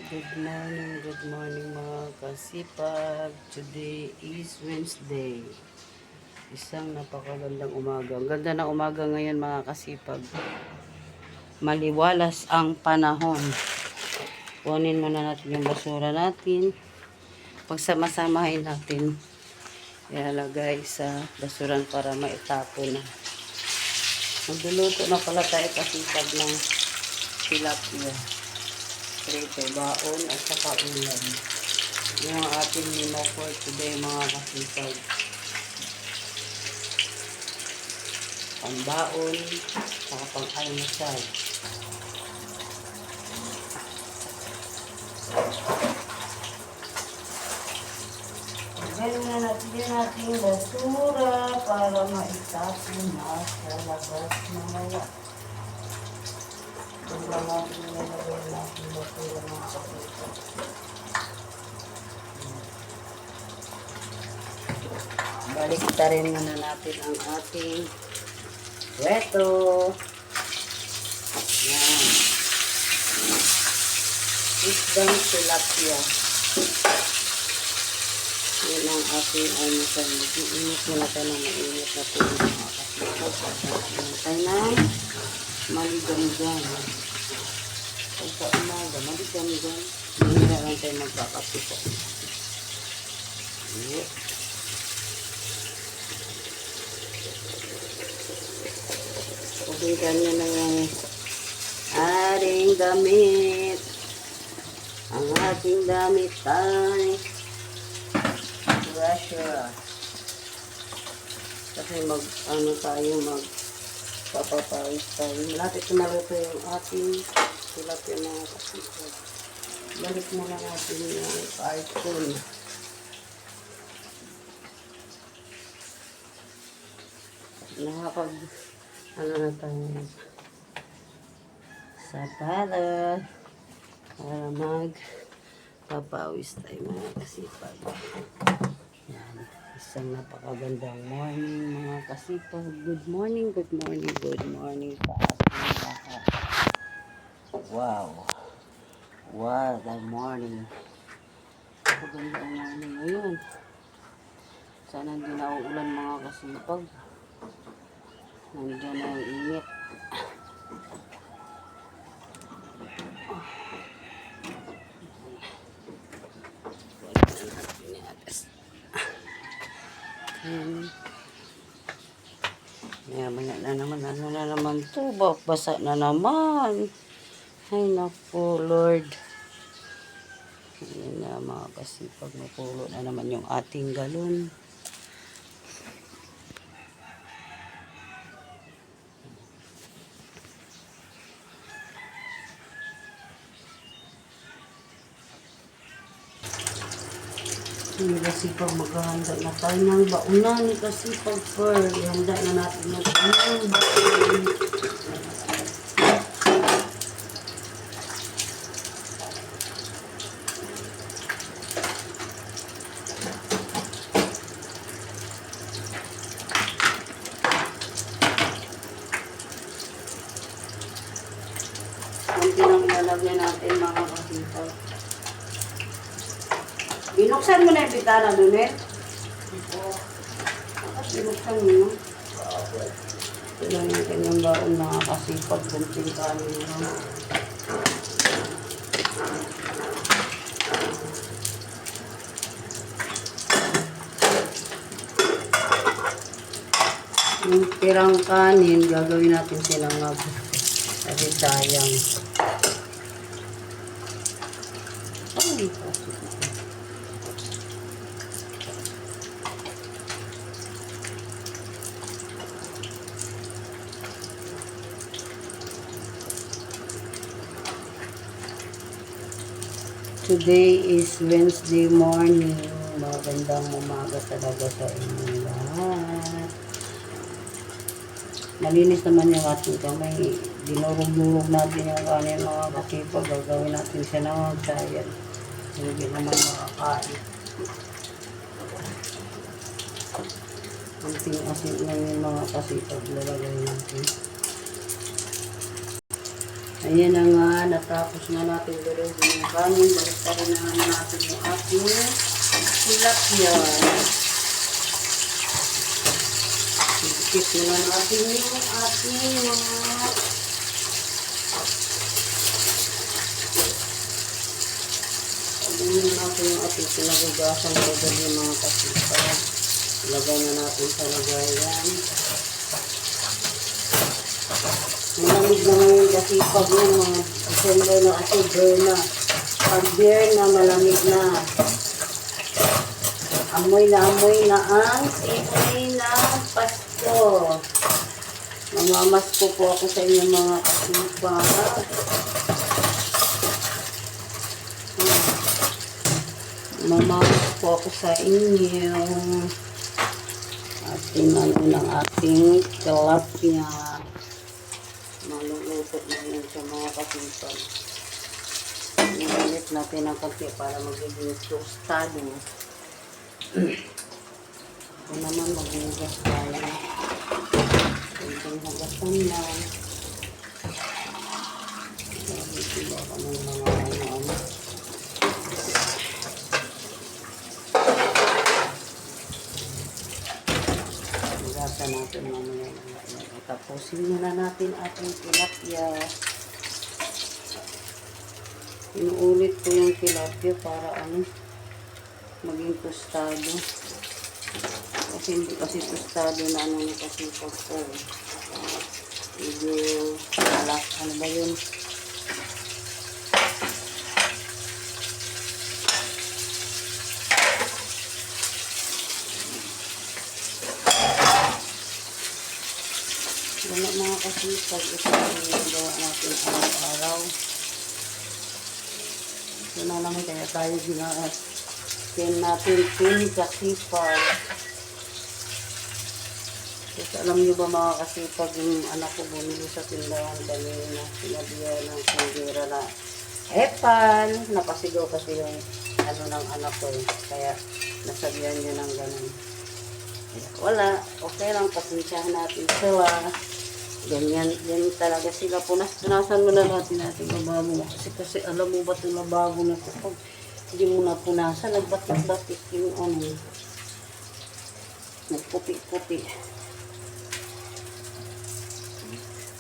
Good morning mga kasipag. Today is Wednesday. Isang napakagandang umaga. Ang ganda ng umaga ngayon mga kasipag. Maliwalas ang panahon. Kunin muna natin yung basura natin. Pagsama-samahin natin. Ilalagay sa basuran para maitapon na. Magluluto na pala tayo kasipag ng tilapia. Prito, baon at saka ulam. Yung ating menu for today mga kasipag. Pambaon, saka pang-almusal. Ganyan na natin yung ating basura para maitapon na sa labas mamaya. Ito lang natin nilagay natin basura mga kasipag. Baliktarin muna natin ang ating reto. Yan. Isdang tilapia. Yan ang ating almusal. Mag-iinit muna tayo ng mainit na tubig mga kasipag. Tayo na maligamgam. Pag sa umaga, maligamgam. Hindi na lang tayo magkakasipag. Yeah. Pagkitan nyo na yung ating damit. Ang ating damit ay brusher. Kasi magpapapawis tayo. Malapit na maluto yung ating tilapia mga kasipag. Balik mo na natin yung carton. Na tayo sa para magpapawis tayo mga kasipag. Yan. Isang napakagandang morning mga kasipag. Good morning sa ating lahat. Wow. What a morning. Napakagandang morning ngayon. Sana hindi na uulan mga kasipag. Nandiyan na ang init. Maya na naman. Ano na naman to? Basa na naman. Ay naku, Lord. Ayan na mga kasipag. Napulo na naman yung ating galon. Hindi kasipag maghahanda na tayo ng baunan ni kasipag per. Ihanda na natin yung kanyang baunan. Kunti lang ilalagyan natin mga kasipag. Binuksan mo na yung bitana doon eh. Binuksan mo yun. Ito lang yung kanyang baon mga kasipag. Kunting kanin lang. Yung tirang kanin, gagawin natin sinangag. Kasi sayang. Ay, today is Wednesday morning. Magandang umaga talaga sa inyo lahat. Malinis naman yung ating kamay. Dinurog-durog natin yung kanin mga kasipag. Gagawin natin siya ng magsayan. Hindi naman makakain. Kunting asin lang yung mga kasipag lalagay natin. Ayan na nga, natapos na natin duluhin yung kanin. Balik pa rin na natin yung ating tilapia. Sikip na natin yung ating mga sabihin natin yung ating pinagugasan ko dahil yung mga kasipag. Ilagay na natin sa lagayan. Malamig na ngayon kasi pag yung mga December na kasi beer na. Pag beer na, malamig na. Amoy na ang simoy ng Pasko. Mamamasko po ako sa inyo mga kasipag. Mamamasko po ako sa inyo. Ating ano ng ating tilapia. Maluluto na yun sa mga kasipag. Inulit natin ang konti para magiging tostado. Ito naman maghugas tayo. Kunting hugasan lang. Dito ba kami mga ano. Hugasan natin mamaya. Tapusin muna natin ating tilapia. Inuulit ko yung tilapia para ano, maging tostado. Kasi hindi kasi tostado na ano na kasi pagka. Medyo malak. Ano ba yun? Wala mga kasipag, ito yung gawa natin araw-araw. Ito na lang kaya tayo ginaas. Yan natin kasipag. Kasi alam nyo ba mga kasipag, yung anak ko bumili sa tindahan kanina. Sinabihan ng sandira na epal. Napasigaw kasi yung ano ng anak ko eh. Kaya nasabihan niya ng ganun. Wala, okay lang, pasensyahan natin sila. Ganyan, yan talaga sila. Punasan mo na natin lababo. Kasi alam mo ba itong lababo na ito? Pag hindi mo na punasan, nagbatik-batik yung ano. Nagputi-puti.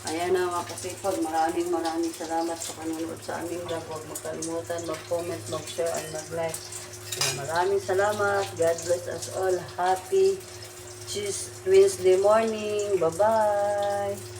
Ayan na mga kasipag, maraming salamat sa panonood sa aming vlog. Huwag makalimutan, mag-comment, mag-share, and mag-like. Maraming salamat. God bless us all. Happy Wednesday morning. Bye-bye.